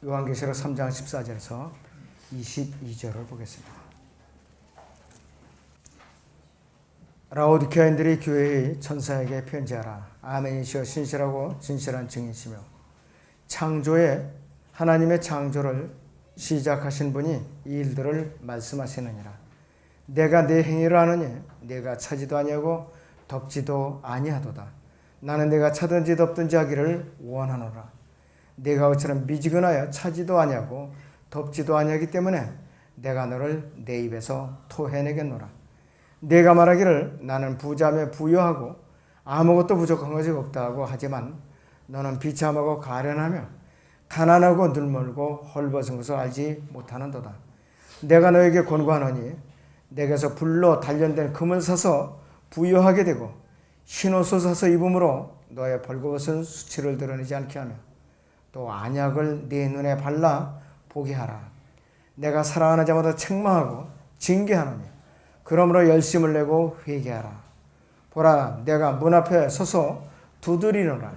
요한계시록 3장 14절에서 22절을 보겠습니다. 라오디게아인들이 교회의 천사에게 편지하라. 아멘이시여 신실하고 진실한 증인이시며 창조의 하나님의 창조를 시작하신 분이 이 일들을 말씀하시느니라. 내가 내 행위를 아느니 내가 차지도 아니하고 덮지도 아니하도다. 나는 내가 차든지 덮든지 하기를 원하노라. 내가 그처럼 미지근하여 차지도 아니하고 덮지도 아니하기 때문에 내가 너를 내 입에서 토해내겠노라. 내가 말하기를 나는 부자며 부유하고 아무것도 부족한 것이 없다 하고 하지만 너는 비참하고 가련하며 가난하고 눈멀고 헐벗은 것을 알지 못하는도다. 내가 너에게 권고하노니 내게서 불로 단련된 금을 사서 부유하게 되고 흰옷을 사서 입음으로 너의 벌거벗은 수치를 드러내지 않게 하며 또 안약을 네 눈에 발라 보게 하라. 내가 사랑하는 자마다 책망하고 징계하노니 그러므로 열심을 내고 회개하라. 보라, 내가 문 앞에 서서 두드리노라.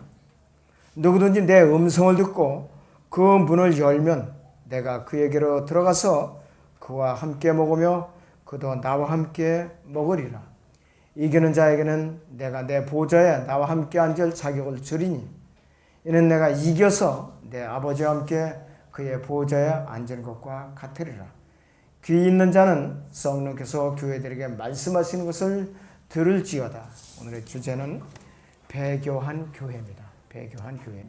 누구든지 내 음성을 듣고 그 문을 열면 내가 그에게로 들어가서 그와 함께 먹으며 그도 나와 함께 먹으리라. 이기는 자에게는 내가 내 보좌에 나와 함께 앉을 자격을 주리니 이는 내가 이겨서 내 아버지와 함께 그의 보좌에 앉은 것과 같으리라. 귀 있는 자는 성령께서 교회들에게 말씀하시는 것을 들을지어다. 오늘의 주제는 배교한 교회입니다. 배교한 교회.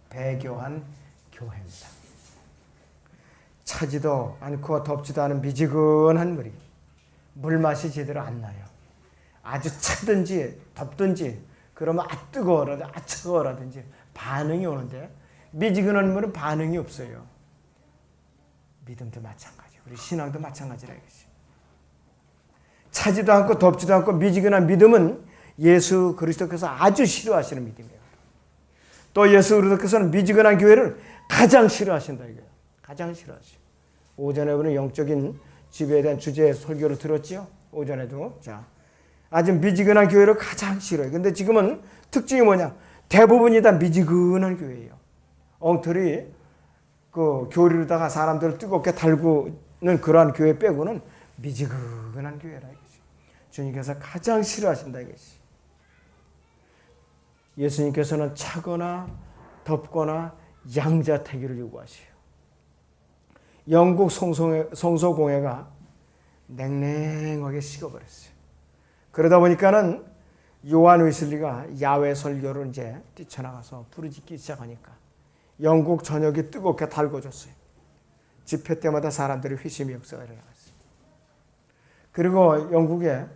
배교한 교회입니다. 차지도 않고 덥지도 않은 미지근한 물이 물맛이 제대로 안 나요. 아주 차든지 덥든지 그러면 뜨거워라든지 차가워라든지 반응이 오는데 미지근한 물은 반응이 없어요. 믿음도 마찬가지. 우리 신앙도 마찬가지라 이것이. 차지도 않고 덥지도 않고 미지근한 믿음은 예수 그리스도께서 아주 싫어하시는 믿음이에요. 또 예수 그리스도께서는 미지근한 교회를 가장 싫어하신다 이거예요. 가장 싫어하시죠. 오전에 우리는 영적인 지배에 대한 주제의 설교를 들었지요. 오전에도. 자, 아주 미지근한 교회를 가장 싫어해요. 근데 지금은 특징이 뭐냐? 대부분이 다 미지근한 교회예요. 엉터리 그 교리로다가 사람들을 뜨겁게 달구는 그러한 교회 빼고는 미지근한 교회라 이것이. 주님께서 가장 싫어하신다 이것이. 예수님께서는 차거나 덥거나 양자택일을 요구하세요. 영국 성소공회가 냉랭하게 식어버렸어요. 그러다 보니까는 요한 웨슬리가 야외 설교를 이제 뛰쳐나가서 부르짖기 시작하니까 영국 전역이 뜨겁게 달궈졌어요. 집회 때마다 사람들이 회심의 역사가 일어나갔어요. 그리고 영국에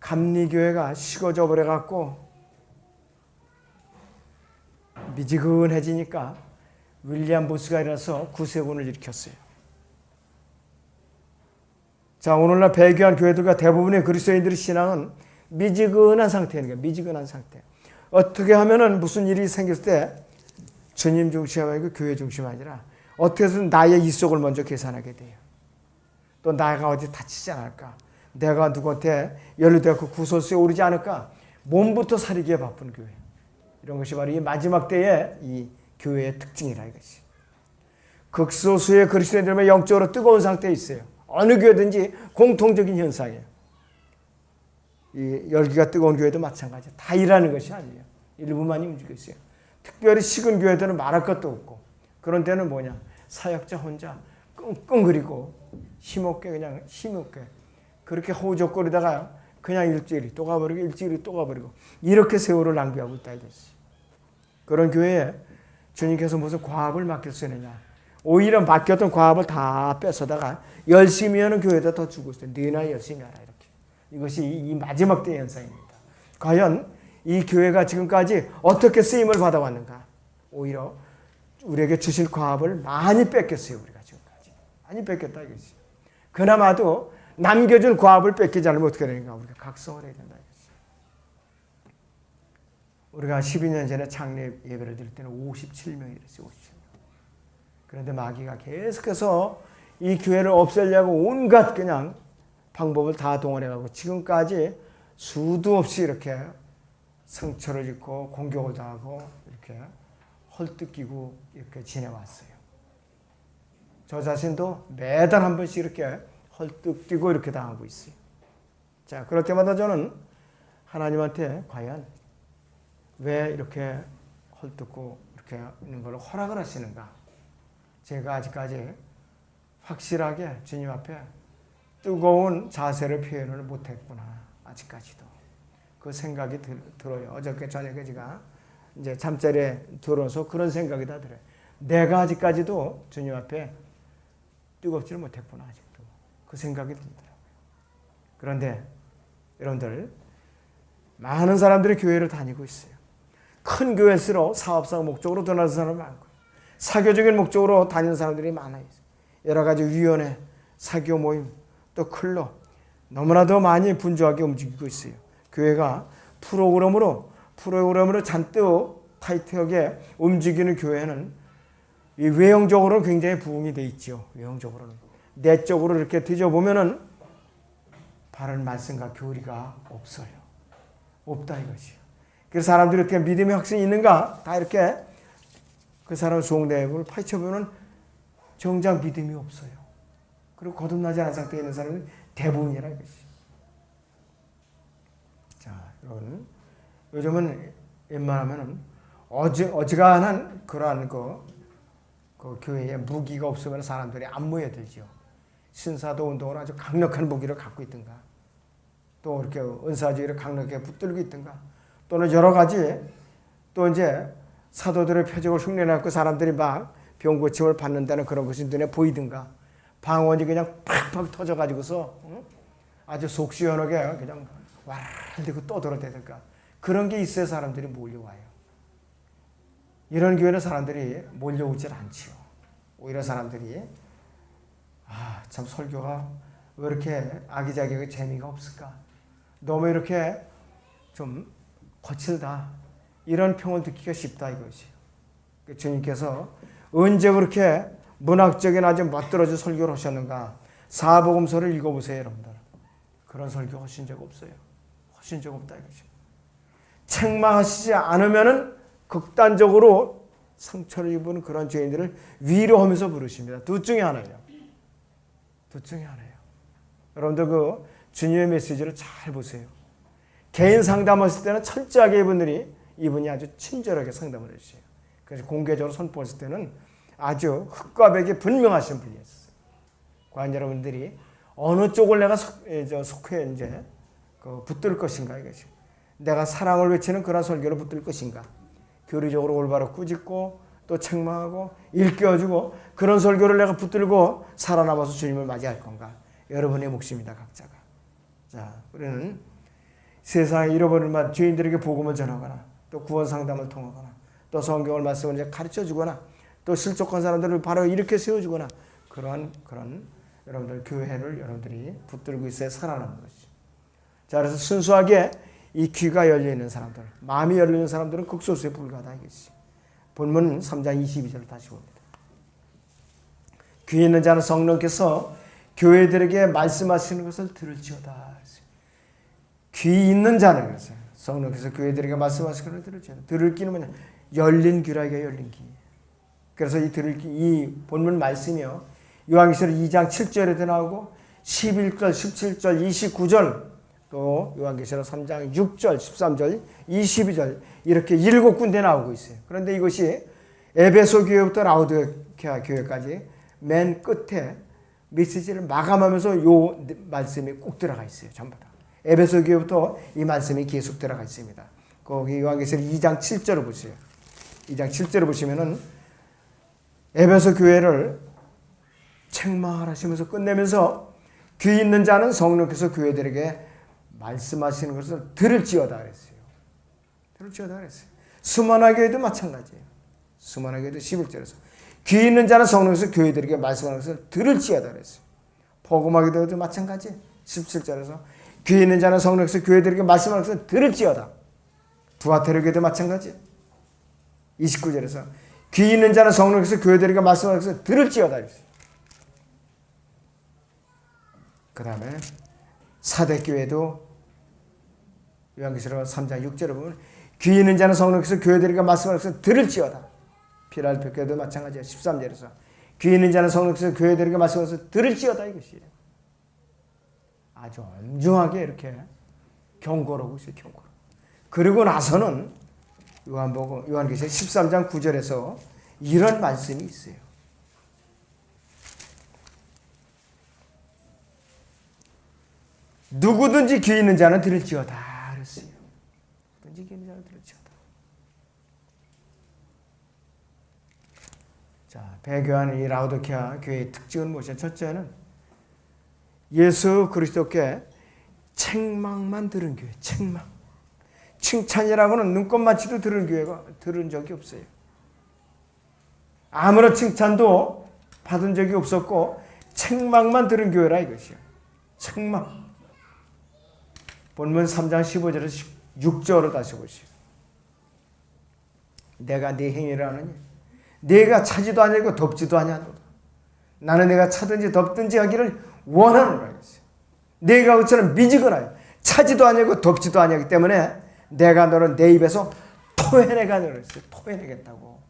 감리교회가 식어져 버려갖고 미지근해지니까 윌리엄 보스가 일어나서 구세군을 일으켰어요. 자, 오늘날 배교한 교회들과 대부분의 그리스도인들의 신앙은 미지근한 상태인 거예요. 미지근한 상태. 어떻게 하면은 무슨 일이 생겼을 때 주님 중심이 아니고 교회 중심이 아니라 어떻게 해서든 나의 이속을 먼저 계산하게 돼요. 또 나가 어디 다치지 않을까? 내가 누구한테 연루되고 구설수에 오르지 않을까? 몸부터 사리기에 바쁜 교회. 이런 것이 바로 이 마지막 때의 이 교회의 특징이라 이것이. 극소수의 그리스도인들만 영적으로 뜨거운 상태에 있어요. 어느 교회든지 공통적인 현상이에요. 이 열기가 뜨거운 교회도 마찬가지예요. 다 일하는 것이 아니에요. 일부만이 움직이고 있어요. 특별히 식은 교회들은 말할 것도 없고 그런 데는 뭐냐? 사역자 혼자 끙끙거리고 힘없게 그냥 힘없게 그렇게 호적거리다가 그냥 일주일이 또 가버리고 일주일이 또 가버리고 이렇게 세월을 낭비하고 있다 이거지. 그런 교회에 주님께서 무슨 과업을 맡길 수 있느냐? 오히려 맡겼던 과업을 다 뺏어다가 열심히 하는 교회에다 더 주고 있어요. 너희나 열심히 하라 이렇게. 이것이 이 마지막 때의 현상입니다. 과연 이 교회가 지금까지 어떻게 쓰임을 받아왔는가? 오히려 우리에게 주실 과업을 많이 뺏겼어요. 우리가 지금까지. 많이 뺏겼다 이것이. 그나마도 남겨준 과업을 뺏기지 않으면 어떻게 되는가? 우리가 각성을 해야 된다 이것이. 우리가 12년 전에 창립 예배를 드릴 때는 57명이 됐어요. 57명. 그런데 마귀가 계속해서 이 교회를 없애려고 온갖 그냥 방법을 다 동원해가고 지금까지 수도 없이 이렇게 상처를 입고 공격을 당하고 이렇게 헐뜯기고 이렇게 지내왔어요. 저 자신도 매달 한 번씩 이렇게 헐떡 뛰고 이렇게 당하고 있어요. 자, 그럴 때마다 저는 하나님한테 과연 왜 이렇게 헐뜯고 이렇게 있는 걸 허락을 하시는가? 제가 아직까지 확실하게 주님 앞에 뜨거운 자세를 표현을 못했구나. 아직까지도. 그 생각이 들어요. 어저께 저녁에 제가 이제 잠자리에 들어서 그런 생각이 다 들어요. 내가 아직까지도 주님 앞에 뜨겁지를 못했구나. 아직도. 그 생각이 들더라고요. 그런데 여러분들, 많은 사람들이 교회를 다니고 있어요. 큰 교회일수록 사업상 목적으로 떠나는 사람이 많고, 사교적인 목적으로 다니는 사람들이 많아요. 여러 가지 위원회, 사교 모임, 또 클럽, 너무나도 많이 분주하게 움직이고 있어요. 교회가 프로그램으로 잔뜩 타이트하게 움직이는 교회는 이 외형적으로는 굉장히 부흥이 돼 있죠. 외형적으로는. 내적으로 이렇게 뒤져보면은 바른 말씀과 교리가 없어요. 없다 이것이요. 그래서 사람들이 어떻게 믿음의 확신이 있는가? 다 이렇게 그 사람 수홍대학을 파헤쳐보면 정작 믿음이 없어요. 그리고 거듭나지 않은 상태에 있는 사람은 대부분이라 이것이요. 자, 여러분, 요즘은 웬만하면은 어지간한 그러한 그 교회에 무기가 없으면 사람들이 안 모여들죠. 신사도 운동을 아주 강력한 무기를 갖고 있든가, 또 이렇게 은사주의를 강력하게 붙들고 있든가, 또는 여러 가지 또 이제 사도들의 표적을 흉내내고 사람들이 막 병 고침을 받는다는 그런 것이 눈에 보이든가, 방언이 그냥 팍팍 터져가지고서 아주 속 시원하게 그냥 와르르 떠들어대든가, 그런 게 있어야 사람들이 몰려와요. 이런 교회는 사람들이 몰려오질 않지요. 오히려 사람들이 참 설교가 왜 이렇게 아기자기하게 재미가 없을까? 너무 이렇게 좀 거칠다. 이런 평을 듣기가 쉽다 이것이요. 주님께서 언제 그렇게 문학적인 아주 멋들어진 설교를 하셨는가? 사복음서를 읽어보세요, 여러분들. 그런 설교 하신 적 없어요. 하신 적 없다 이것이요. 책망하시지 않으면은 극단적으로 상처를 입은 그런 죄인들을 위로하면서 부르십니다. 둘 중에 하나예요. 둘 중에 하나예요. 여러분들 그 주님의 메시지를 잘 보세요. 개인 상담하실 때는 철저하게 이분이 아주 친절하게 상담을 해주세요. 그래서 공개적으로 선포했을 때는 아주 흑과 백이 분명하신 분이었어요. 과연 여러분들이 어느 쪽을 내가 속해 이제 붙들 것인가 이것이. 내가 사랑을 외치는 그런 설교를 붙들 것인가. 교리적으로 올바로 꾸짖고 또 책망하고 일깨워주고 그런 설교를 내가 붙들고 살아남아서 주님을 맞이할 건가. 여러분의 몫입니다, 각자가. 자, 우리는 세상에 잃어버린 죄인들에게 복음을 전하거나 또 구원 상담을 통하거나 또 성경을 말씀을 이제 가르쳐 주거나 또 실족한 사람들을 바로 이렇게 세워주거나 그런 여러분들 교회를 여러분들이 붙들고 있어야 살아남는 것이죠. 자, 그래서 순수하게 이 귀가 열려있는 사람들, 마음이 열려있는 사람들은 극소수에 불과하다 이것이. 본문 3장 22절을 다시 봅니다. 귀 있는 자는 성령께서 교회들에게 말씀하시는 것을 들을지어다. 귀 있는 자는 그랬어요. 성령께서 교회들에게 말씀하시는 것을 들을지어다. 들을 귀는 뭐냐? 열린 귀라 이게 열린 귀. 그래서 이 본문 말씀이요. 요한계시록 2장 7절에도 나오고 11절, 17절, 29절 또 요한계시록 3장 6절, 13절, 22절 이렇게 7군데 나오고 있어요. 그런데 이것이 에베소 교회부터 라오디게아 교회까지 맨 끝에 메시지를 마감하면서 요 말씀이 꼭 들어가 있어요. 전부 다. 에베소 교회부터 이 말씀이 계속 들어가 있습니다. 거기 요한계시록 2장 7절을 보세요. 2장 7절을 보시면은 에베소 교회를 책망하시면서 끝내면서 귀 있는 자는 성령께서 교회들에게 말씀하시는 것을 들을지어다 그랬어요. 들을지어다 그랬어요. 수많은 교회도 마찬가지예요. 수많은 교회도 11절에서 귀 있는 자는 성령께서 교회들에게 말씀하는 것을 들을지어다 그랬어요. 복음하기도 마찬가지. 17절에서 귀 있는 자는 성령께서 교회들에게 말씀하는 것을 들을지어다. 두아테르 교회도 마찬가지. 29절에서 귀 있는 자는 성령께서 교회들에게 말씀하는 것을 들을지어다 그랬어요. 그 다음에 사대교회도 요한계시록 3장 6절에 보면 귀 있는 자는 성령께서 교회들에게 말씀하는 것을 들을지어다. 필라델피아 교회도 마찬가지예요. 13절에서 귀 있는 자는 성령께서 교회들에게 말씀하셔서 들을지어다 이것이에요. 아주 엄중하게 이렇게 경고를 하고 있어요. 경고. 그리고 나서는 요한계시록 13장 9절에서 이런 말씀이 있어요. 누구든지 귀 있는 자는 들을지어다 그랬어요. 누구든지 귀 있는 자는 들을지어다. 자, 배교한 이 라오디게아 교회의 특징은 무엇이냐? 첫째는 예수 그리스도께 책망만 들은 교회. 책망. 칭찬이라고는 눈꽃만치도 들은 적이 없어요. 아무런 칭찬도 받은 적이 없었고 책망만 들은 교회라 이것이요. 책망. 본문 3장 15절에서 6절로 다시 보시오. 내가 네 행위를 하느니 네가 차지도 아니고 덮지도 아니하노라. 나는 내가 차든지 덮든지 하기를 원하노라. 네가 그처럼 미지근하여 차지도 아니고 덮지도 아니하기 때문에 내가 너를 내 입에서 토해내가노라 했어요. 토해내겠다고.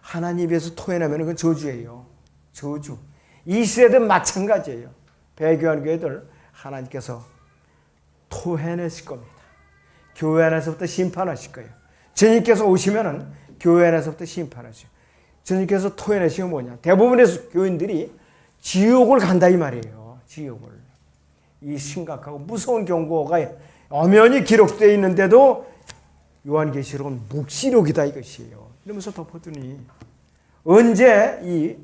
하나님 입에서 토해내면 그건 저주예요. 저주. 이 시대도 마찬가지예요. 배교한 교회들 하나님께서 토해내실 겁니다. 교회 안에서부터 심판하실 거예요. 주님께서 오시면은 교회 안에서부터 심판하시죠. 주님께서 토해내시면 뭐냐? 대부분의 교인들이 지옥을 간다 이 말이에요. 지옥을. 이 심각하고 무서운 경고가 엄연히 기록되어 있는데도 요한계시록은 묵시록이다 이것이에요. 이러면서 덮어두니 언제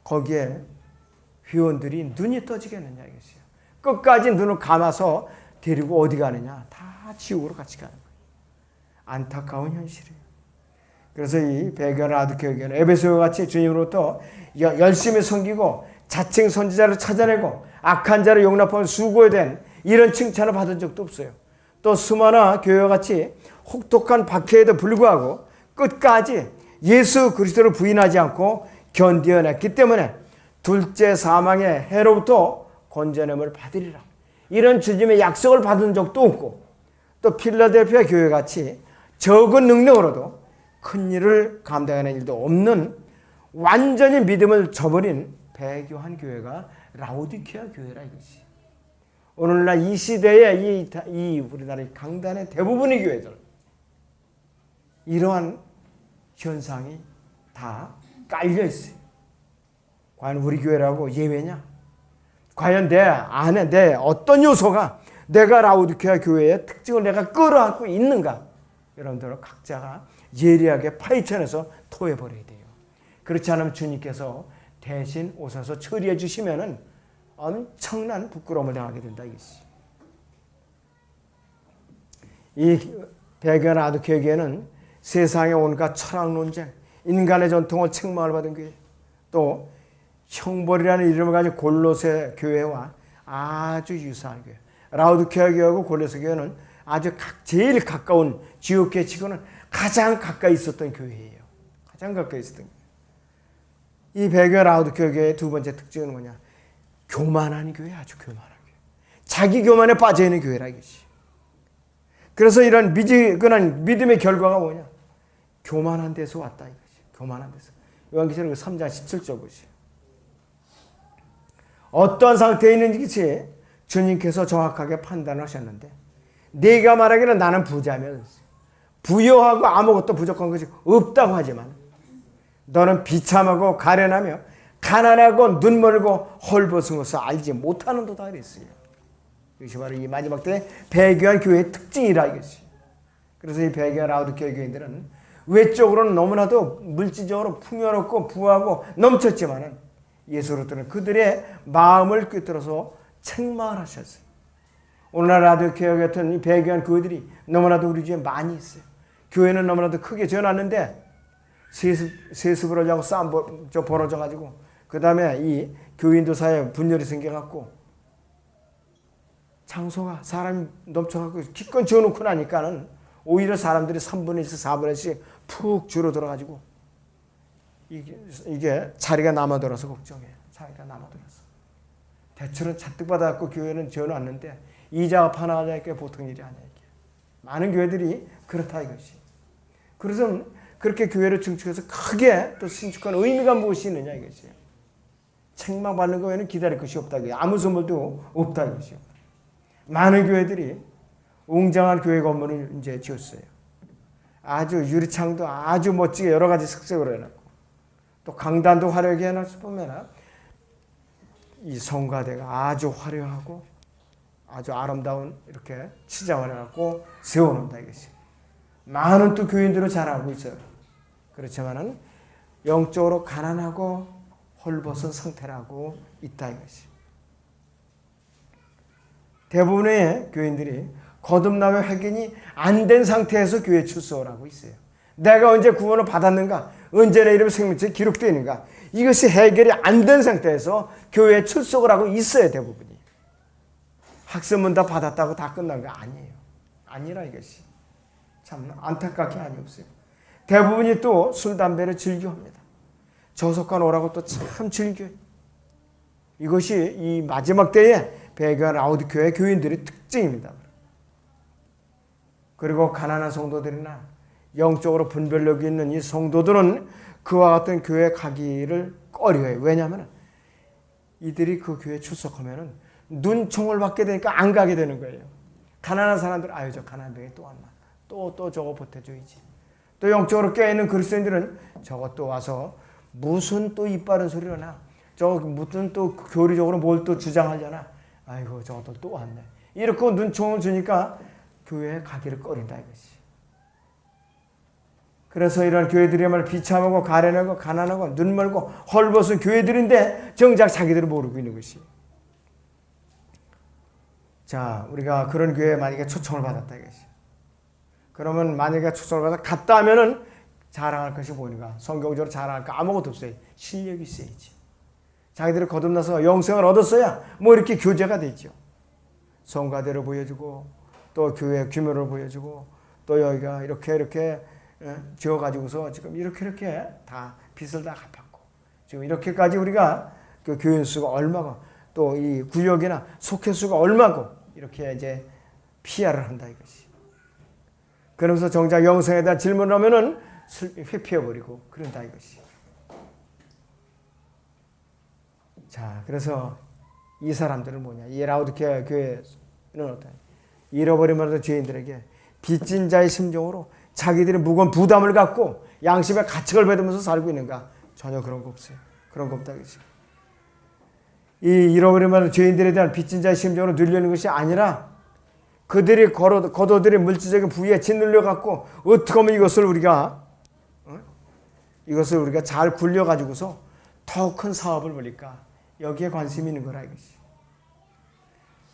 거기에 회원들이 눈이 떠지겠느냐 이것이에요. 끝까지 눈을 감아서 데리고 어디 가느냐? 다 지옥으로 같이 가는 거예요. 안타까운 현실이에요. 그래서 이 배교한 라오디게아 교회는 에베소와 같이 주님으로부터 열심히 섬기고 자칭 선지자를 찾아내고 악한 자를 용납하는 수고에 된 이런 칭찬을 받은 적도 없어요. 또 수마나 교회와 같이 혹독한 박해에도 불구하고 끝까지 예수 그리스도를 부인하지 않고 견디어냈기 때문에 둘째 사망의 해로부터 건져냄을 받으리라. 이런 주님의 약속을 받은 적도 없고 또 필라델피아 교회같이 적은 능력으로도 큰 일을 감당하는 일도 없는 완전히 믿음을 저버린 배교한 교회가 라오디게아 교회라 이것이. 오늘날 이 시대에 이 우리나라의 강단의 대부분의 교회들 이러한 현상이 다 깔려 있어요. 과연 우리 교회라고 예외냐? 과연 내 안에 내 어떤 요소가 내가 라오디게아 교회의 특징을 내가 끌어안고 있는가? 여러분들 각자가 예리하게 파헤쳐내서 토해버려야 돼요. 그렇지 않으면 주님께서 대신 오셔서 처리해 주시면은 엄청난 부끄러움을 당하게 된다 이것이. 이 배교한 라오디게아 교회는 세상에 온갖 철학 논쟁, 인간의 전통을 책망을 받은 교회, 또 형벌이라는 이름을 가진 골로새 교회와 아주 유사한 교회. 라오디게아 교회하고 골로새 교회는 아주 제일 가까운 지옥계 치고는 가장 가까이 있었던 교회예요. 가장 가까이 있었던 교회. 이 배교한 라오디게아 교회의 두 번째 특징은 뭐냐? 교만한 교회, 아주 교만한 교회. 자기 교만에 빠져있는 교회라 이것이. 그래서 이런 미지근한 믿음의 결과가 뭐냐? 교만한 데서 왔다 이것이. 교만한 데서. 요한계시록 3장 17절 보시오. 어떠한 상태에 있는지 주님께서 정확하게 판단하셨는데 네가 말하기를 나는 부자면 부여하고 아무것도 부족한 것이 없다고 하지만 너는 비참하고 가련하며 가난하고 눈멀고 헐벗은 것을 알지 못하는도다 그랬어요. 이것이 바로 이 마지막 때 배교한 교회의 특징이라 이것이. 그래서 이 배교한 라오디게아 교인들은 외적으로는 너무나도 물질적으로 풍요롭고 부하고 넘쳤지만은 예수로서는 그들의 마음을 꿰뚫어서 책망을 하셨어요. 오늘날 라오디게아 같은 이 배교한 교회들이 너무나도 우리 주위에 많이 있어요. 교회는 너무나도 크게 지어놨는데 세습을 하자고 싸움 벌어져가지고 그 다음에 이 교인들 사이에 분열이 생겨갖고 장소가 사람이 넘쳐갖고 기껏 지어놓고 나니까는 오히려 사람들이 3분의 1, 4분의 1씩 푹 줄어들어가지고 이게 자리가 남아돌아서 걱정해요. 자리가 남아돌아서. 대출은 잔뜩 받아갖고 교회는 지어놨는데 이자가 파나가니까 보통 일이 아니야. 이게. 많은 교회들이 그렇다 이것이. 그래서 그렇게 교회를 증축해서 크게 또 신축한 의미가 무엇이 있느냐 이것이에요. 책망 받는 거 외에는 기다릴 것이 없다. 아무 선물도 없다 이것이요. 많은 교회들이 웅장한 교회 건물을 이제 지었어요. 아주 유리창도 아주 멋지게 여러 가지 색색으로 해놨고, 또 강단도 화려하게 해놨을 뿐만 아니라 이 성가대가 아주 화려하고 아주 아름다운 이렇게 치장을 해갖고 세워놓는다 이것이. 많은 또 교인들을 잘 알고 있어요. 그렇지만은 영적으로 가난하고 헐벗은 상태라고 있다 이것이. 대부분의 교인들이 거듭남의 확인이 안 된 상태에서 교회 출석을 하고 있어요. 내가 언제 구원을 받았는가, 언제 내 이름 생명책에 기록되어 있는가, 이것이 해결이 안 된 상태에서 교회에 출석을 하고 있어요. 대부분이. 학습문 다 받았다고 다 끝난 거 아니에요. 아니라 이것이. 참 안타깝게 아니었어요. 대부분이 또 술, 담배를 즐겨합니다. 저속한 오라고 또 참 즐겨요. 이것이 이 마지막 때에 배교한 라오디게아 교인들의 특징입니다. 그리고 가난한 성도들이나 영적으로 분별력이 있는 이 성도들은 그와 같은 교회에 가기를 꺼려해요. 왜냐하면 이들이 그 교회에 출석하면 눈총을 받게 되니까 안 가게 되는 거예요. 가난한 사람들, 아유 저 가난한 병이 또 왔나, 또 저거 보태줘야지. 또 영적으로 깨어있는 그리스도인들은 저거 또 와서 무슨 또 이빠른 소리를 하나, 저 무슨 또 교리적으로 뭘 또 주장하려나, 아이고 저것들 또 왔네. 이렇게 눈총을 주니까 교회에 가기를 꺼린다 이것이. 그래서 이런 교회들이야말로 비참하고 가련하고 가난하고 눈멀고 헐벗은 교회들인데 정작 자기들은 모르고 있는 것이. 자, 우리가 그런 교회에 만약에 초청을 받았다 이것이. 그러면 만약에 초청을 받아 갔다 하면은 자랑할 것이 뭐니까? 성경적으로 자랑할 거 아무것도 없어요. 실력이 있어야지. 자기들이 거듭나서 영생을 얻었어야 뭐 이렇게 교제가 되죠. 성가대를 보여주고 또 교회 규모를 보여주고 또 여기가 이렇게 지어가지고서 지금 이렇게 다 빚을 다 갚았고 지금 이렇게까지 우리가 그 교인 수가 얼마고 또 이 구역이나 속회 수가 얼마고 이렇게 이제 PR을 한다 이것이. 그러면서 정작 영성에 대한 질문을 하면은 회피해버리고 그런다 이것이. 자, 그래서 이 사람들은 뭐냐? 이 라오디게아 교회는 어떤 잃어버림을 죄인들에게 빚진 자의 심정으로 자기들이 무거운 부담을 갖고 양심의 가책을 받으면서 살고 있는가? 전혀 그런 거 없어요. 그런 거 없다 그렇죠. 이 잃어버림을 죄인들에 대한 빚진 자의 심정으로 눌리는 것이 아니라 그들이 거둬들인 물질적인 부위에 짓눌려 갖고 어떻게 하면 이것을 우리가 잘 굴려 가지고서 더 큰 사업을 벌릴까? 여기에 관심이 있는 거라 이것이.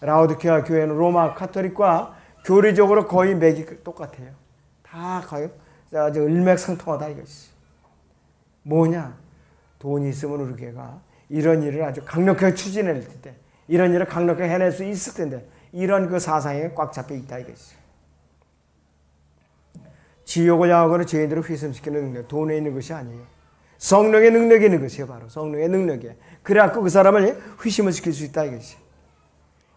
라오디게아 교회는 로마 카톨릭과 교리적으로 거의 맥이 똑같아요. 다 거의 아주 일맥상통하다 이것이. 뭐냐? 돈이 있으면 우리 교회가 이런 일을 아주 강력하게 추진할 텐데, 이런 일을 강력하게 해낼 수 있을 텐데, 이런 그 사상에 꽉 잡혀 있다 이것이. 지옥을 향하거나 죄인들을 휘섬시키는 능력, 돈에 있는 것이 아니에요. 성령의 능력이 있는 것이에요. 바로 성령의 능력이. 그래갖고 그 사람을 휘심을 시킬 수 있다 이것이.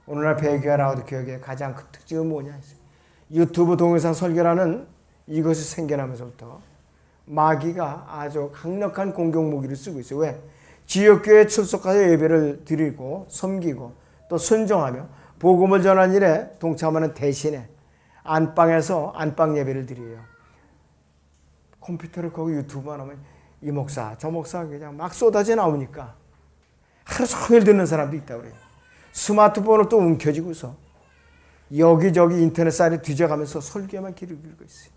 오늘날 배교와 라오디게아의 가장 큰 특징은 뭐냐? 유튜브 동영상 설교라는 이것이 생겨나면서부터 마귀가 아주 강력한 공격 무기를 쓰고 있어요. 왜? 지역교회에 출석하여 예배를 드리고 섬기고 또 순종하며 복음을 전하는 일에 동참하는 대신에 안방에서 안방 예배를 드려요. 컴퓨터를 거기 유튜브만 하면 이 목사 저 목사 그냥 막 쏟아져 나오니까 하루 종일 듣는 사람도 있다고 그래요. 스마트폰을 또 움켜쥐고서 여기저기 인터넷 사이트에 뒤져가면서 설교만 기르고 있어요.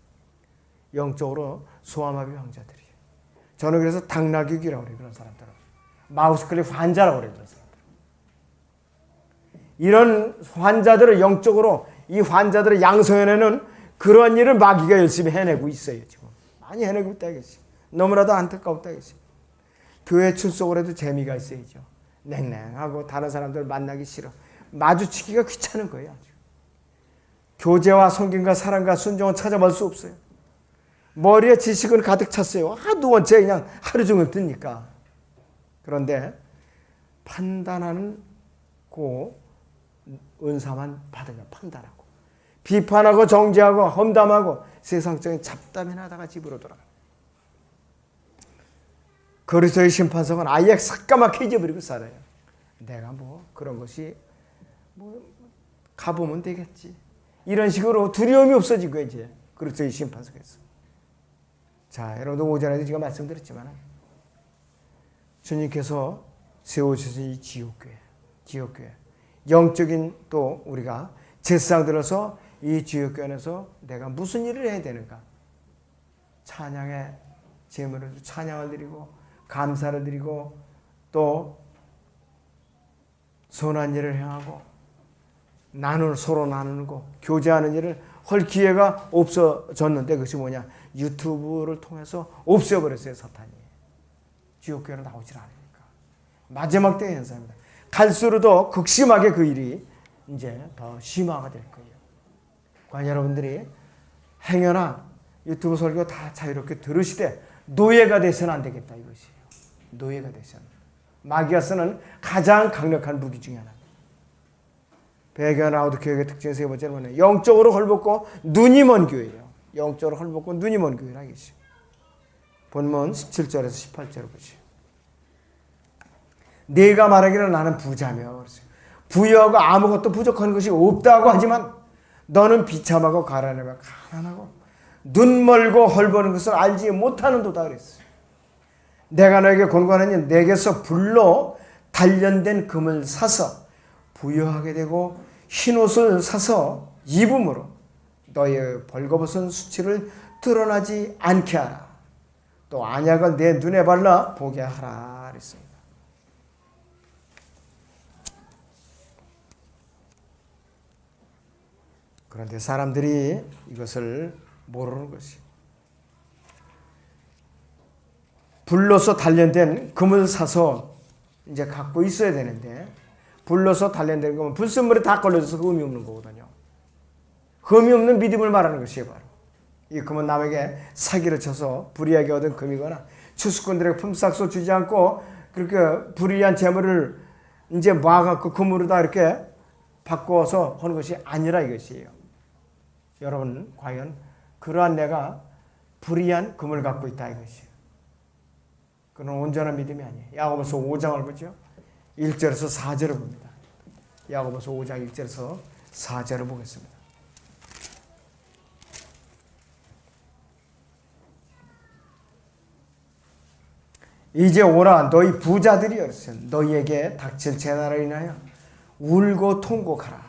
영적으로 소아마비 환자들이에요. 저는 그래서 당나귀라고 그래요. 그런 사람들은. 마우스클릭 환자라고 그래요. 그런 사람들. 이런 환자들을 영적으로 이 환자들을 양성해내는 그런 일을 마귀가 열심히 해내고 있어요. 지금 많이 해내고 있다 이것이. 너무나도 안타까웠다 이것이. 교회 출석을 해도 재미가 있어야죠. 냉랭하고 다른 사람들 만나기 싫어. 마주치기가 귀찮은 거예요. 아주. 교제와 성김과 사랑과 순종은 찾아볼 수 없어요. 머리에 지식은 가득 찼어요. 한두 번째 그냥 하루 종일 듣니까. 그런데 판단하는 그 은사만 받으면 판단하고 비판하고 정죄하고 험담하고 세상적인 잡담이나 하다가 집으로 돌아가요. 그리스도의 심판석은 아예 새까맣게 잊어버리고 살아요. 내가 뭐 그런 것이 뭐 가보면 되겠지. 이런 식으로 두려움이 없어진 거예요. 이제 그리스도의 심판석에서. 자, 여러분들 오전에도 제가 말씀드렸지만 주님께서 세우셔서 이 지옥교회, 영적인 또 우리가 제사장 들어서 이 지옥교회 안에서 내가 무슨 일을 해야 되는가? 찬양의 제물을 찬양을 드리고 감사를 드리고 또 선한 일을 행하고 서로 나누고 교제하는 일을 할 기회가 없어졌는데 그것이 뭐냐? 유튜브를 통해서 없애버렸어요, 사탄이. 지옥교회로 나오질 않으니까. 마지막 때의 현상입니다. 갈수록 더 극심하게 그 일이 이제 더 심화가 될 거예요. 과연 여러분들이 행여나 유튜브 설교 다 자유롭게 들으시되 노예가 되서는 안 되겠다 이것이에요. 노예가 되서는. 마귀가 쓰는 가장 강력한 무기 중에 하나. 배경 라우드 교회의 특징 세 번째는 뭐냐? 영적으로 헐벗고 눈이 먼 교회예요. 영적으로 헐벗고 눈이 먼 교회라 이것이. 본문 17절에서 18절을 보시오. 네가 말하기를 나는 부자며 그랬어요. 부여하고 아무것도 부족한 것이 없다고 하지만 너는 비참하고 가난하고 눈 멀고 헐벗은 것을 알지 못하는도다 그랬어요. 내가 너에게 권고하노니 내게서 불로 단련된 금을 사서 부여하게 되고 흰옷을 사서 입음으로 너의 벌거벗은 수치를 드러나지 않게 하라. 또 안약을 내 눈에 발라 보게 하라 그랬습니다. 그런데 사람들이 이것을 모르는 것이 불로서 단련된 금을 사서 이제 갖고 있어야 되는데 불로서 단련된 금은 불순물에 다 걸려져서 흠이 없는 거거든요. 흠이 없는 믿음을 말하는 것이에요. 바로 이 금은 남에게 사기를 쳐서 불이하게 얻은 금이거나 추수꾼들에게 품삯을 주지 않고 그렇게 불이한 재물을 이제 모아갖고 금으로 다 이렇게 바꿔서 하는 것이 아니라 이것이에요. 여러분 과연 그러한 내가 불이한 금을 갖고 있다 이것이에요. 그건 온전한 믿음이 아니에요. 야고보서 5장을 보죠. 1절에서 4절을 봅니다. 야고보서 5장 1절에서 4절을 보겠습니다. 이제 오라 너희 부자들이여 너희에게 닥칠 재난을 인하여 울고 통곡하라.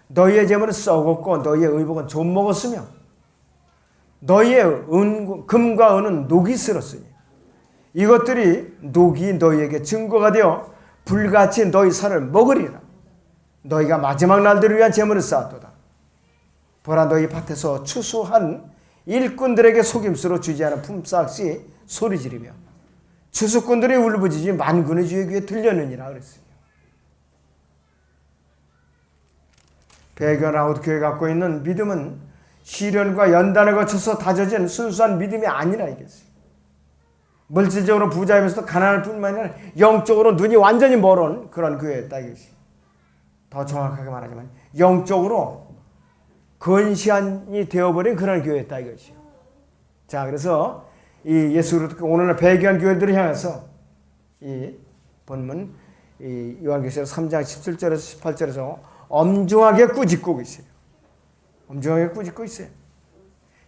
너희의 재물은 썩었고 너희의 의복은 좀먹었으며 너희의 금과 은은 녹이 슬었으니 이것들이 녹이 너희에게 증거가 되어 불같이 너희 살을 먹으리라. 너희가 마지막 날들을 위한 재물을 쌓았도다. 보라 너희 밭에서 추수한 일꾼들에게 속임수로 주지 않은 품삯이 소리지르며 추수꾼들이 울부짖이 만군의 주의 귀에 들렸느니라 그랬어요. 배경라우드 교회가 갖고 있는 믿음은 시련과 연단을 거쳐서 다져진 순수한 믿음이 아니라 이겠어요. 물질적으로 부자이면서도 가난할 뿐만 아니라 영적으로 눈이 완전히 멀은 그런 교회였다 이것이. 더 정확하게 말하자면 영적으로 근시안이 되어버린 그런 교회였다 이것이요. 자, 그래서 이 예수 그리스도 오늘날 배교한 교회들을 향해서 이 본문 이 요한계시록 3장 17절에서 18절에서 엄중하게 꾸짖고 있어요. 엄중하게 꾸짖고 있어요.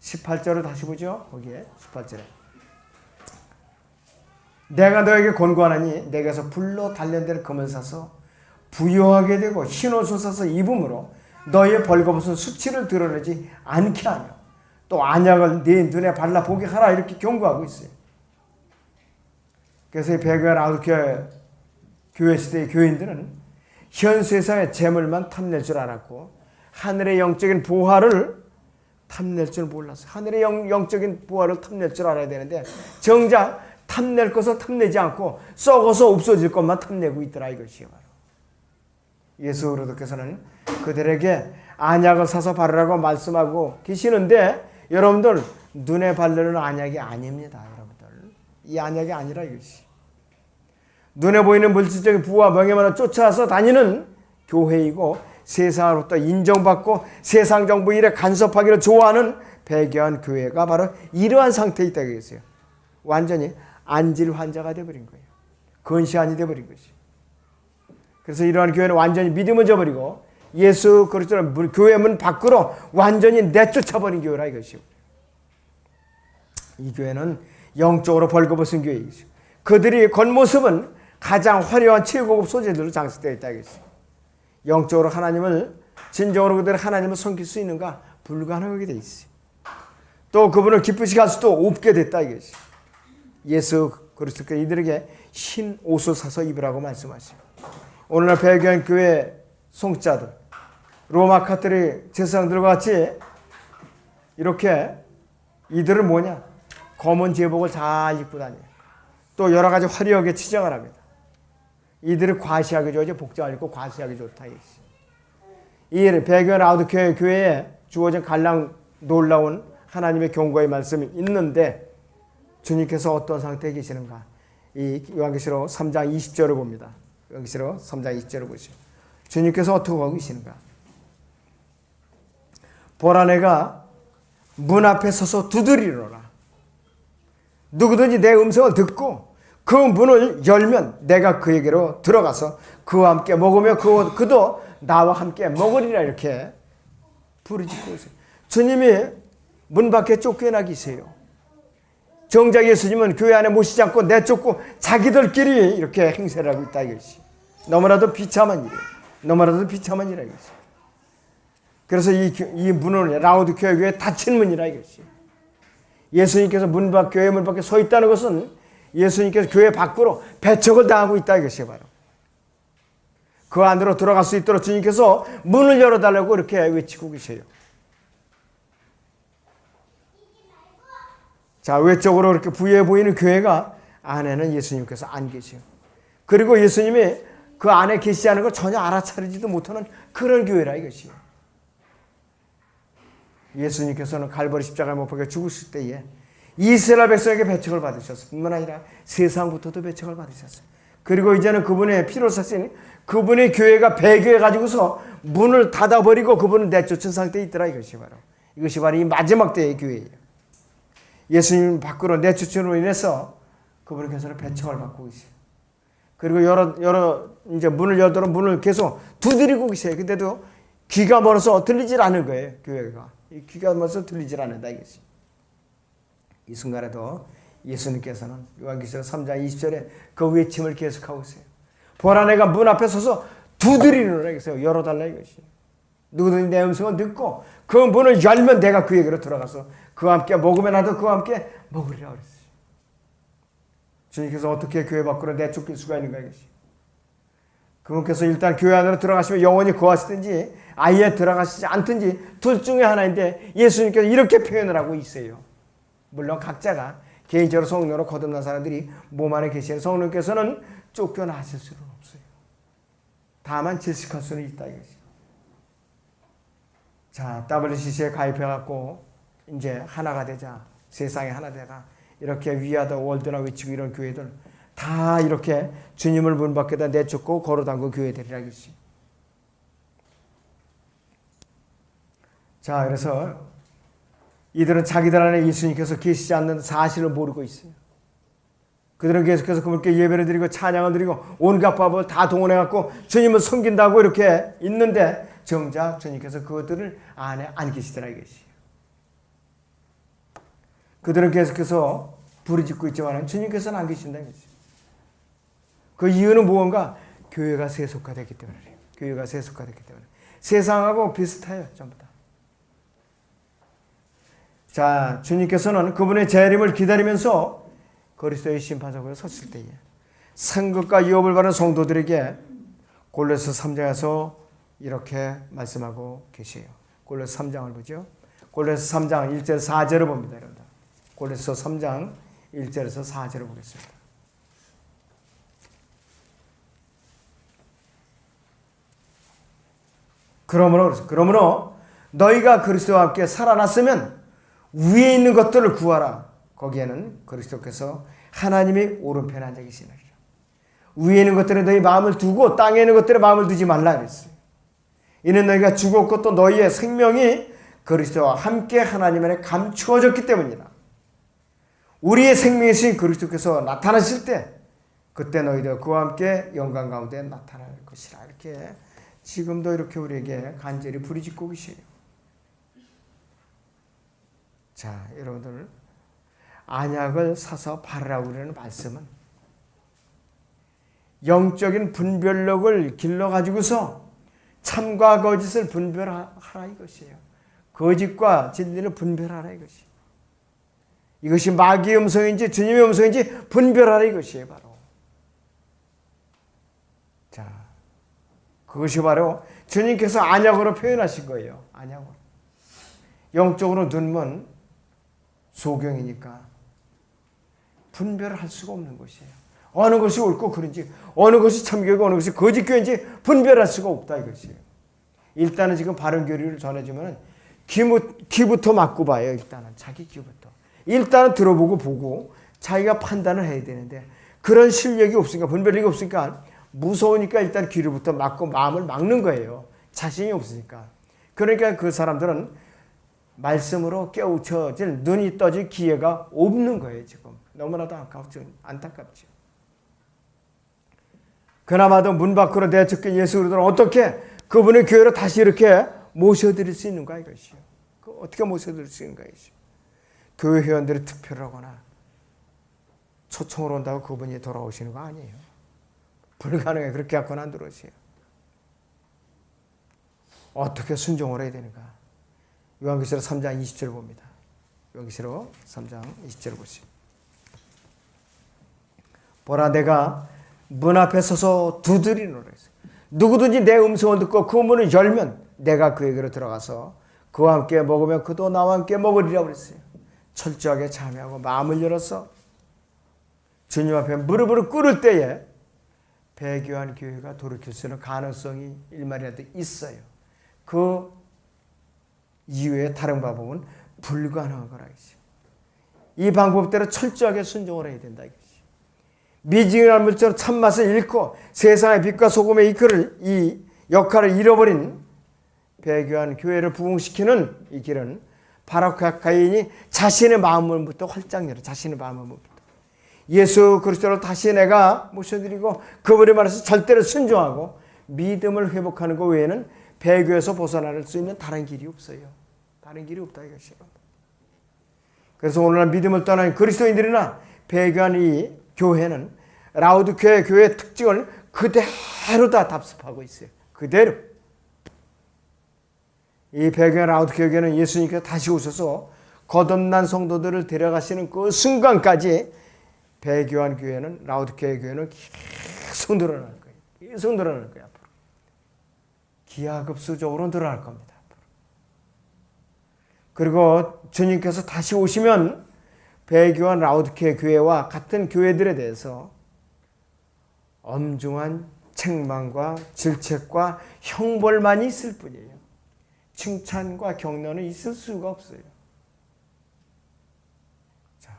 18절을 다시 보죠. 거기에 18절에 내가 너에게 권고하노니 내게서 불로 단련된 금을 사서 부요하게 되고 흰옷을 사서 입음으로 너의 벌거벗은 수치를 드러내지 않게 하며 또 안약을 네 눈에 발라보게 하라 이렇게 경고하고 있어요. 그래서 이 배교한 아우교회 교회 시대의 교인들은 현 세상의 재물만 탐낼 줄 알았고 하늘의 영적인 보화를 탐낼 줄 몰랐어요. 하늘의 영적인 보화를 탐낼 줄 알아야 되는데 정작 탐낼 것을 탐내지 않고 썩어서 없어질 것만 탐내고 있더라 이것이에요. 바로. 예수 그리스도께서는 그들에게 안약을 사서 바르라고 말씀하고 계시는데 여러분들 눈에 바르는 안약이 아닙니다. 여러분들 이 안약이 아니라 이것이 눈에 보이는 물질적인 부와 명예만을 쫓아서 다니는 교회이고 세상으로부터 인정받고 세상 정부 일에 간섭하기를 좋아하는 배교한 교회가 바로 이러한 상태에 있다고 했어요. 완전히 안질 환자가 되어버린 거예요. 근시안이 되어버린 것이. 그래서 이러한 교회는 완전히 믿음을 저버리고 예수 그리스도의 교회 문 밖으로 완전히 내쫓아버린 교회라 이것이요. 이 교회는 영적으로 벌거벗은 교회이죠. 그들이 겉모습은 가장 화려한 최고급 소재들로 장식되어 있다 이것이. 영적으로 하나님을 진정으로 그들이 하나님을 섬길 수 있는가 불가능하게 돼 있어요. 또 그분을 기쁘시게 할 수도 없게 됐다 이것이. 예수 그리스도께서 이들에게 흰 옷을 사서 입으라고 말씀하시고, 오늘날 배교한 교회 송자들, 로마 카톨릭 제사장들과 같이 이렇게 이들은 뭐냐? 검은 제복을 잘 입고 다녀요. 또 여러 가지 화려하게 치장을 합니다. 이들은 과시하기 좋죠. 복장을 입고 과시하기 좋다. 이 배교한 라우디게아 교회에 주어진 갈랑 놀라운 하나님의 경고의 말씀이 있는데 주님께서 어떤 상태에 계시는가? 이 요한계시록 3장 20절을 봅니다. 요한계시록 3장 20절을 보시죠. 주님께서 어떻게 하고 계시는가? 보라, 내가 문 앞에 서서 두드리노라. 누구든지 내 음성을 듣고 그 문을 열면 내가 그에게로 들어가서 그와 함께 먹으며 그도 나와 함께 먹으리라. 이렇게 부르짖고 있어요. 주님이 문 밖에 쫓겨나 계세요. 정작 예수님은 교회 안에 모시지 않고 내쫓고 자기들끼리 이렇게 행세를 하고 있다 이것이. 너무나도 비참한 일이에요. 너무나도 비참한 일이라 이것이. 그래서 이 문은 라우디게아 교회에 닫힌 문이라 이것이. 예수님께서 교회 문 밖에 서 있다는 것은 예수님께서 교회 밖으로 배척을 당하고 있다 이것이 바로. 그 안으로 들어갈 수 있도록 주님께서 문을 열어달라고 이렇게 외치고 계세요. 자, 외적으로 이렇게 부유해 보이는 교회가 안에는 예수님께서 안 계세요. 그리고 예수님이 그 안에 계시지 않은 걸 전혀 알아차리지도 못하는 그런 교회라 이것이에요. 예수님께서는 갈보리 십자가에 못 박혀 죽으실 때에 이스라엘 백성에게 배척을 받으셨을 뿐만 아니라 세상부터도 배척을 받으셨어요. 그리고 이제는 그분의 피로 사신 그분의 교회가 배교해 가지고서 문을 닫아버리고 그분을 내쫓은 상태에 있더라 이것이 바로 이 마지막 때의 교회예요. 예수님 밖으로 내쫓음으로 인해서 그분께서는 배척을 받고 계세요. 그리고 여러 이제 문을 열도록 문을 계속 두드리고 계세요. 근데도 귀가 멀어서 들리질 않은 거예요. 교회가 귀가 멀어서 들리질 않는다 이것이. 이 순간에도 예수님께서는 요한계시록 3장 20절에 그 외침을 계속하고 있어요. 보라, 내가 문 앞에 서서 두드리노라 이거예요. 열어달라 이것이. 누구든지 내 음성을 듣고 그 문을 열면 내가 그에게로 들어가서 그와 함께 먹으면 나도 그와 함께 먹으리라 그랬어요. 주님께서 어떻게 교회 밖으로 내쫓길 수가 있는가 이것이. 그분께서 일단 교회 안으로 들어가시면 영원히 거하시든지 아예 들어가시지 않든지 둘 중에 하나인데 예수님께서 이렇게 표현을 하고 있어요. 물론 각자가 개인적으로 성령으로 거듭난 사람들이 몸 안에 계시는 성령께서는 쫓겨나실 수는 없어요. 다만 질식할 수는 있다 이것이. 자, WCC에 가입해갖고 이제 하나가 되자, 세상에 하나 되가 이렇게 위아더 월드나 외치고 이런 교회들 다 이렇게 주님을 문 밖에다 내쫓고 걸어담근 교회들이라 이것이. 자, 그래서 이들은 자기들 안에 예수님께서 계시지 않는 사실을 모르고 있어요. 그들은 계속해서 그분께 예배를 드리고 찬양을 드리고 온갖 법을 다 동원해갖고 주님을 섬긴다고 이렇게 있는데 정작 주님께서 그들을 안에 안 계시더라 이것이. 그들은 계속해서 부르짖고 있지만 주님께서는 안 계신다 이것이. 그 이유는 무언가? 교회가 세속화됐기 때문이에요. 교회가 세속화됐기 때문에. 세상하고 비슷해요. 전부 다. 자, 주님께서는 그분의 재림을 기다리면서 그리스도의 심판석으로 섰을 때에 상급과 유업을 받은 성도들에게 골로새 3장에서 이렇게 말씀하고 계세요. 골로새 3장을 보죠. 골로새 3장 1절 4절을 봅니다. 여러분들. 골로새 3장 1절에서 4절을 보겠습니다. 그러므로 너희가 그리스도와 함께 살아났으면 위에 있는 것들을 구하라. 거기에는 그리스도께서 하나님의 오른편에 앉아 계시느니라. 위에 있는 것들에 너희 마음을 두고 땅에 있는 것들에 마음을 두지 말라 그랬어요. 이는 너희가 죽었고 또 너희의 생명이 그리스도와 함께 하나님 안에 감추어졌기 때문이라. 우리의 생명이신 그리스도께서 나타나실 때 그때 너희도 그와 함께 영광 가운데 나타날 것이라. 이렇게 지금도 이렇게 우리에게 간절히 부르짖고 계세요. 자, 여러분들 안약을 사서 바르라고 그러는 말씀은 영적인 분별력을 길러가지고서 참과 거짓을 분별하라 이것이에요. 거짓과 진리를 분별하라 이것이에요. 이것이 마귀의 음성인지 주님의 음성인지 분별하라 이것이에요. 바로. 자, 그것이 바로 주님께서 안약으로 표현하신 거예요. 안약으로. 영적으로 눈먼 소경이니까 분별을 할 수가 없는 것이에요. 어느 것이 옳고 그른지, 어느 것이 참교회고 어느 것이 거짓교회인지 분별할 수가 없다 이것이에요. 일단은 지금 바른 교리를 전해주면 귀부터 막고 봐요. 일단은 자기 귀부터. 일단은 들어보고 보고 자기가 판단을 해야 되는데 그런 실력이 없으니까, 분별력이 없으니까 무서우니까 일단 귀를부터 막고 마음을 막는 거예요. 자신이 없으니까. 그러니까 그 사람들은 말씀으로 깨우쳐질, 눈이 떠질 기회가 없는 거예요. 지금 너무나도 안타깝죠. 그나마도 문 밖으로 내쫓긴 예수 그리스도를 어떻게 그분의 교회로 다시 이렇게 모셔드릴 수 있는가 이것이요. 어떻게 모셔드릴 수 있는가 이것이요. 교회 회원들이 투표를 하거나 초청을 온다고 그분이 돌아오시는 거 아니에요. 불가능해. 그렇게 갖고는 안 들어오세요. 어떻게 순종을 해야 되는가. 요한계시록 3장 20절 봅니다. 요한계시록 3장 20절 보시오. 보라 내가 문 앞에 서서 두드리노라 했어요. 누구든지 내 음성을 듣고 그 문을 열면 내가 그에게로 들어가서 그와 함께 먹으면 그도 나와 함께 먹으리라 그랬어요. 철저하게 참여하고 마음을 열어서 주님 앞에 무릎을 꿇을 때에 배교한 교회가 돌이킬 수 있는 가능성이 일말이라도 있어요. 그 이후에 다른 방법은 불가능한 거라. 이 방법대로 철저하게 순종을 해야 된다. 미지근한 물처럼 참맛을 잃고 세상의 빛과 소금의 이 역할을 잃어버린 배교한 교회를 부흥시키는 이 길은 바로 가인이 자신의 마음문부터 활짝 열어. 자신의 마음문부터 예수 그리스도를 다시 내가 모셔드리고 그분의 말에서 절대로 순종하고 믿음을 회복하는 것 외에는 배교에서 벗어날 수 있는 다른 길이 없어요. 다른 길이 없다 이것이요. 그래서 오늘날 믿음을 떠난 그리스도인들이나 배교한 이 교회는 라우디게아 교회의 특징을 그대로 다 답습하고 있어요. 그대로. 이 배교한 라우디게아 교회는 예수님께서 다시 오셔서 거듭난 성도들을 데려가시는 그 순간까지 배교한 교회는, 라우디게아 교회는 계속 늘어날 거예요. 계속 늘어날 거예요. 앞으로. 기하급수적으로 늘어날 겁니다. 앞으로. 그리고 주님께서 다시 오시면 배교한 라우디게아 교회와 같은 교회들에 대해서 엄중한 책망과 질책과 형벌만이 있을 뿐이에요. 칭찬과 격려는 있을 수가 없어요. 자,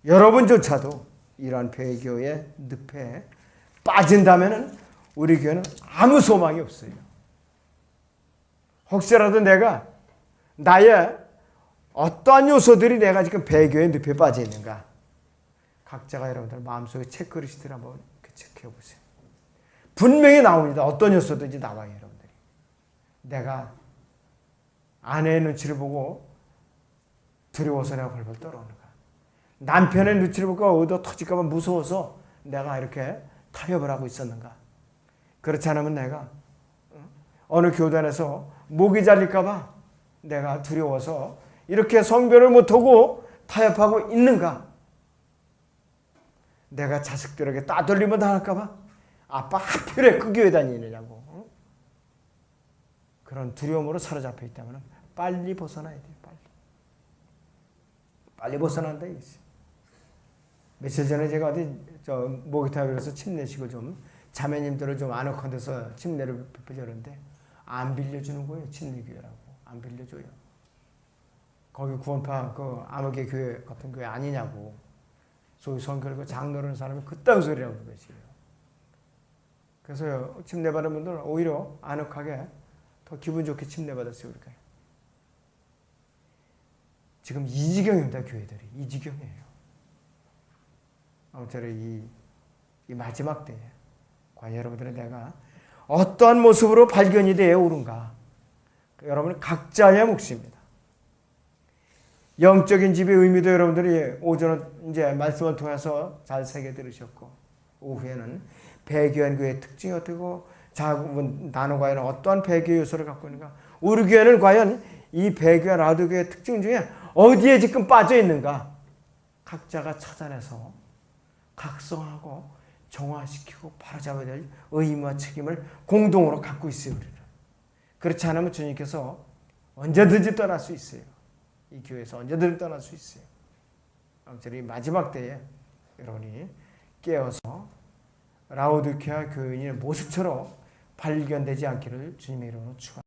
여러분조차도 이러한 배교의 늪에 빠진다면 우리 교회는 아무 소망이 없어요. 혹시라도 내가 나의 어떠한 요소들이 내가 지금 배교의 늪에 빠져 있는가, 각자가 여러분들 마음속에 체크리스트를 한번 체크해 보세요. 분명히 나옵니다. 어떤 요소든지 나와요. 여러분들이. 내가 아내의 눈치를 보고 두려워서 내가 벌벌 떨어오는가, 남편의 눈치를 보고 얻어 터질까 봐 무서워서 내가 이렇게 타협을 하고 있었는가. 그렇지 않으면 내가 어느 교단에서 목이 잘릴까 봐 내가 두려워서 이렇게 성별을 못하고 타협하고 있는가. 내가 자식들에게 따돌림을 당할까 봐 아빠 하필에 그 교회 다니느냐고. 그런 두려움으로 사로잡혀 있다면 빨리 벗어나야 돼요. 빨리 벗어난다 이거지. 며칠 전에 제가 어디 목욕탕에서 침례식을 좀 자매님들을 좀 아늑한 침례를 베풀려는데 안 빌려주는 거예요. 침례교회라고. 안 빌려줘요. 거기 구원파 그 암흑의 교회 같은 교회 아니냐고. 소위 성결고 장로라는 사람이 그딴 소리라고 그러시요. 그래서 침례받은 분들은 오히려 아늑하게 더 기분 좋게 침례받았어요. 그러니까. 지금 이 지경입니다. 교회들이 이 지경이에요. 아무쪼록 이 마지막 때에 과연 여러분들은 내가 어떠한 모습으로 발견이 되어 오른가? 여러분 각자의 몫입니다. 영적인 집의 의미도 여러분들이 오전은 이제 말씀을 통해서 잘 새겨 들으셨고, 오후에는 배교한 교회의 특징이 어떻고 작은 나누과에는 어떠한 배교 요소를 갖고 있는가, 우리 교회는 과연 이 배교와 라도교의 특징 중에 어디에 지금 빠져 있는가, 각자가 찾아내서 각성하고 정화시키고 바로잡아야 될 의무와 책임을 공동으로 갖고 있어요. 우리는. 그렇지 않으면 주님께서 언제든지 떠날 수 있어요. 이 교회에서 언제든지 떠날 수 있어요. 아무튼 이 마지막 때에 여러분이 깨어서 라오디게아 교인의 모습처럼 발견되지 않기를 주님의 이름으로 축원합니다.